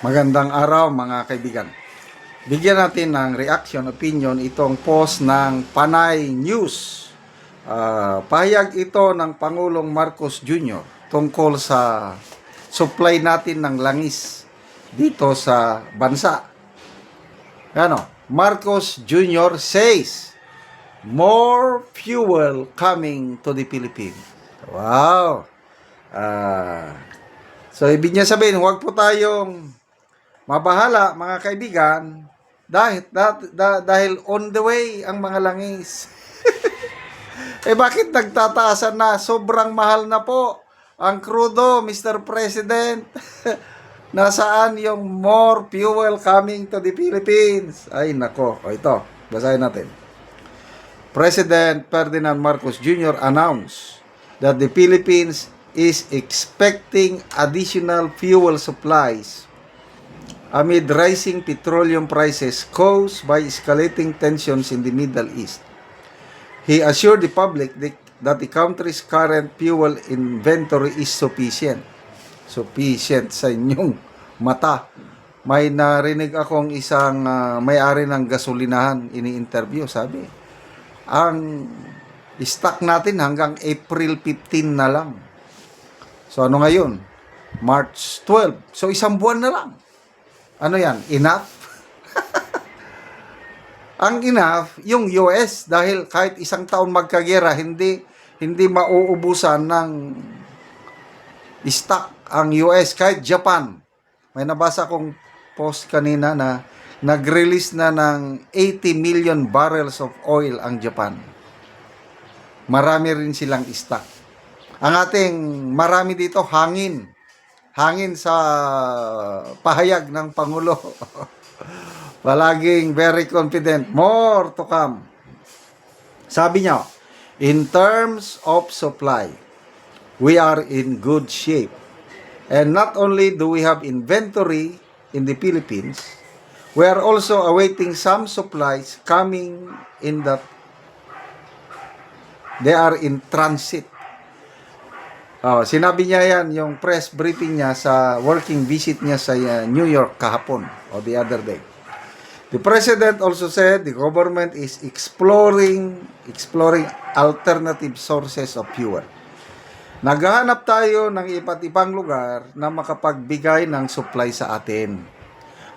Magandang araw mga kaibigan. Bigyan natin ng reaction, opinion itong post ng Panay News. Pahayag ito ng Pangulong Marcos Jr. tungkol sa supply natin ng langis dito sa bansa. Ano? Marcos Jr. says, more fuel coming to the Philippines. Wow! So, ibig niya sabihin, huwag po tayong mabahala mga kaibigan dahil on the way ang mga langis. Bakit nagtataasan na? Sobrang mahal na po ang krudo, Mr. President. Nasaan yung more fuel coming to the Philippines? Ay nako, ito, basahin natin. President Ferdinand Marcos Jr. announced that the Philippines is expecting additional fuel supplies amid rising petroleum prices caused by escalating tensions in the Middle East. He assured the public that the country's current fuel inventory is sufficient. Sufficient sa inyong mata. May narinig akong isang may-ari ng gasolinahan, ini-interview, sabi, ang stock natin hanggang April 15 na lang. So ano ngayon? March 12. So isang buwan na lang. Ano yan? Enough? Ang enough, yung US, dahil kahit isang taon magkagera, hindi mauubusan ng stock ang US, kahit Japan. May nabasa kong post kanina na nag-release na ng 80 million barrels of oil ang Japan. Marami rin silang stock. Ang ating marami dito, hangin sa pahayag ng Pangulo. Palaging very confident. More to come. Sabi niya, in terms of supply, we are in good shape. And not only do we have inventory in the Philippines, we are also awaiting some supplies coming in that they are in transit. Sinabi niya yan, yung press briefing niya sa working visit niya sa New York kahapon o the other day. The President also said the government is exploring alternative sources of fuel. Naghahanap tayo ng iba't ibang lugar na makapagbigay ng supply sa atin.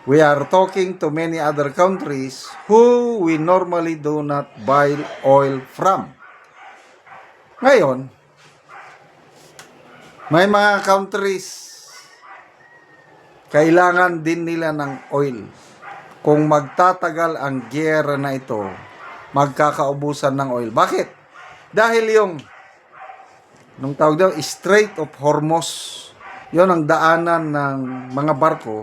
We are talking to many other countries who we normally do not buy oil from. Ngayon, may mga countries, kailangan din nila ng oil. Kung magtatagal ang giyera na ito, magkakaubusan ng oil. Bakit? Dahil nung tawag daw, Strait of Hormuz, yon ang daanan ng mga barko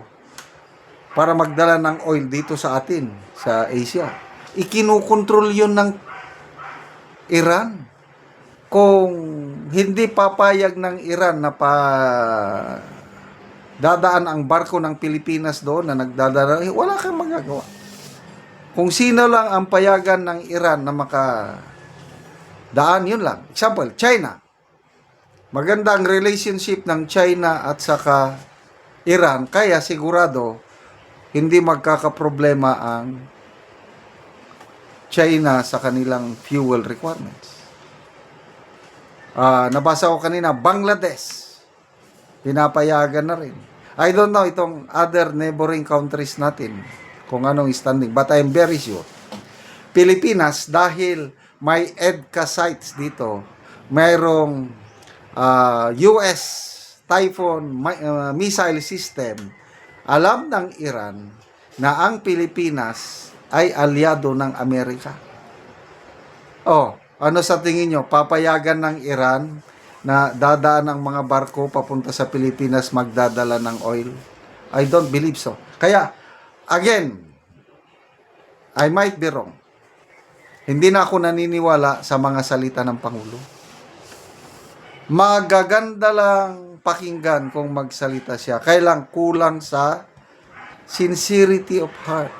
para magdala ng oil dito sa atin, sa Asia. Ikinukontrol yon ng Iran. Kung hindi papayag ng Iran na dadaan ang barko ng Pilipinas doon na nagdadala, wala kang magagawa. Kung sino lang ang payagan ng Iran na makadaan, yun lang. Example, China. Maganda ang relationship ng China at saka Iran, kaya sigurado hindi magkakaproblema ang China sa kanilang fuel requirements. Nabasa ko kanina, Bangladesh, pinapayagan na rin. I don't know itong other neighboring countries natin, kung anong standing, but I'm very sure. Pilipinas, dahil may EDCA sites dito, mayroong US Typhoon missile system, alam ng Iran na ang Pilipinas ay aliado ng Amerika. Ano sa tingin nyo? Papayagan ng Iran na dadaan ang mga barko papunta sa Pilipinas magdadala ng oil? I don't believe so. Kaya, again, I might be wrong. Hindi na ako naniniwala sa mga salita ng Pangulo. Magaganda lang pakinggan kung magsalita siya. Kailang kulang sa sincerity of heart.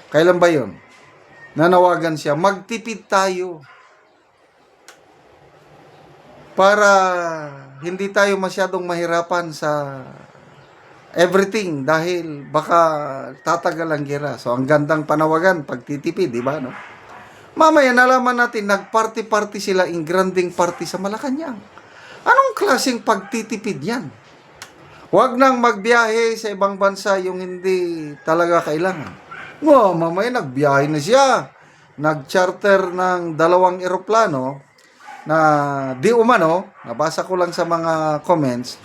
Kailan ba yun? Nanawagan siya, magtipid tayo para hindi tayo masyadong mahirapan sa everything dahil baka tatagal ang gera. So, ang gandang panawagan, pagtitipid, di ba, no? Mamaya, nalaman natin, nagparty-party sila in granding party sa Malacanang. Anong klaseng pagtitipid yan? Huwag nang magbiyahe sa ibang bansa yung hindi talaga kailangan. Mamaya, nagbiyahe na siya. Nag-charter ng 2 eroplano na di umano, nabasa ko lang sa mga comments,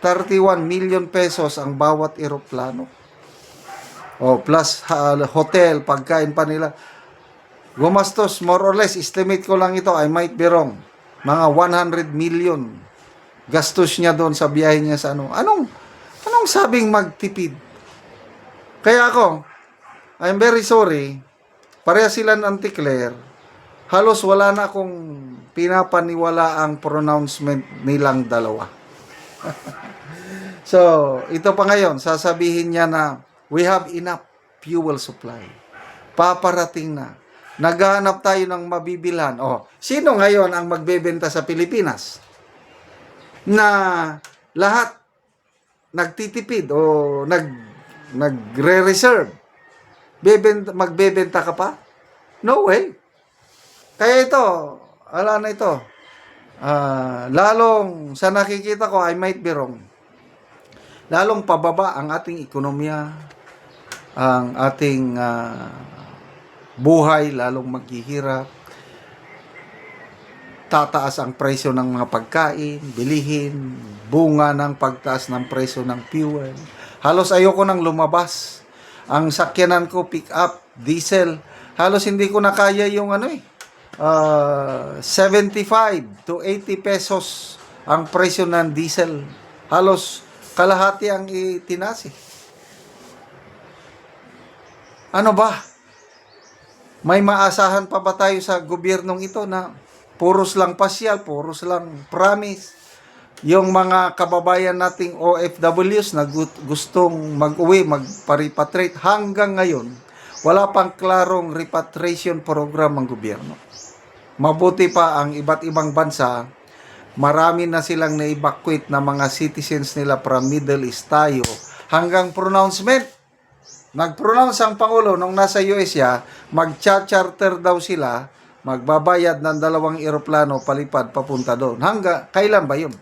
31 million pesos ang bawat eroplano. Plus hotel, pagkain pa nila. Gumastos, more or less, estimate ko lang ito, I might be wrong, mga 100 million gastos niya doon sa biyahe niya sa ano. Anong sabing magtipid? Kaya ako, I'm very sorry, pareha sila ng Anticlair, halos wala na akong pinapaniwala ang pronouncement nilang dalawa. So, ito pa ngayon, sasabihin niya na we have enough fuel supply. Paparating na. Naghahanap tayo ng mabibilhan. Sino ngayon ang magbebenta sa Pilipinas? Na lahat nagtitipid o nagre-reserve. Magbebenta ka pa? No way. Kaya ito, ala na ito. Lalong sa nakikita ko, I might be wrong. Lalong pababa ang ating ekonomiya, ang ating buhay, lalong maghihirap. Tataas ang presyo ng mga pagkain, bilihin, bunga ng pagtaas ng presyo ng fuel. Halos ayoko nang lumabas. Ang sakyanan ko, pick up, diesel, halos hindi ko na kaya yung 75 to 80 pesos ang presyo ng diesel. Halos kalahati ang itinasi. Ano ba? May maasahan pa ba tayo sa gobyernong ito na puros lang pasyal, puros lang promise? Yung mga kababayan nating OFWs na gustong mag-uwi, magpa-repatriate, hanggang ngayon, wala pang klarong repatriation program ang gobyerno. Mabuti pa ang iba't ibang bansa, marami na silang na-evacuate na mga citizens nila from Middle East tayo. Hanggang pronouncement, nag-pronounce ang Pangulo nung nasa US siya, mag-charter daw sila, magbabayad ng 2 eroplano palipad papunta doon. Kailan ba yun?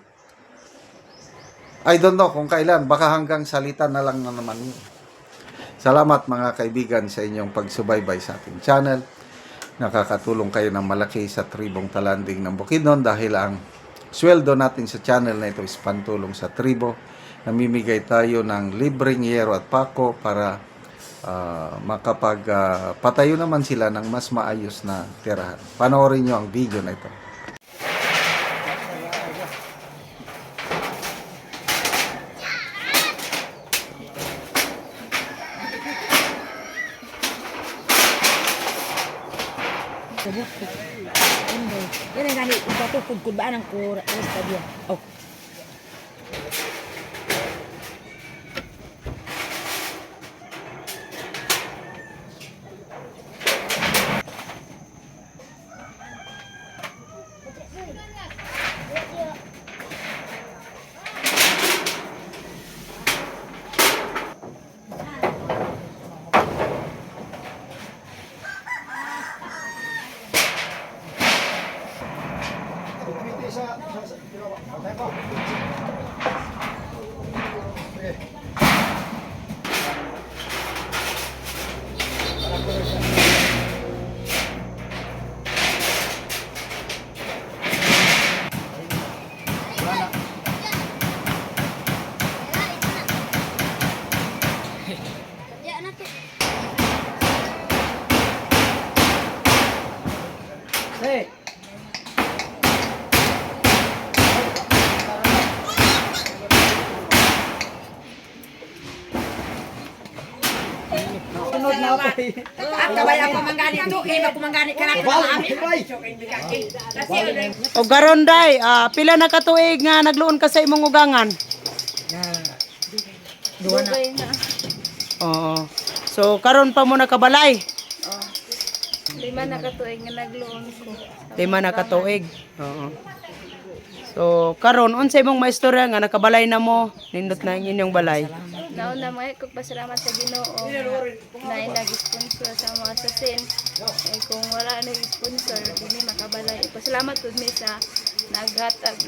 I don't know kung kailan, baka hanggang salita na lang na naman yun. Salamat mga kaibigan sa inyong pagsubaybay sa ating channel. Nakakatulong kayo ng malaki sa tribong Talanding ng Bukidnon dahil ang sweldo natin sa channel na ito is pantulong sa tribo. Namimigay tayo ng libreng yero at pako para makapagpatayo naman sila ng mas maayos na tirahan. Panoorin nyo ang video na ito. Yan ang gani, ipatupod ba ang kura ang stadium. Hey. Sunod na ako eh. At kabay ako manggani to, kaya ako manggani ka na O garon day, pila na katuig nga nagluon ka sa imong ugangan? Duwa na. Oo. So karon pa mo nakabalay. 5 na katuig nga nagluon ko. 5 na katuig. Oo. So karon unsa imong maistorya nga nakabalay na mo, nindot na ang inyong balay? Nauna mga pasalamat sa Ginoo na nag-sponsor sa mga sasin. Eh, kung wala nag-sponsor, hindi makabalay. Pasalamat po mi sa naghatag.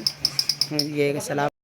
Okay, salamat.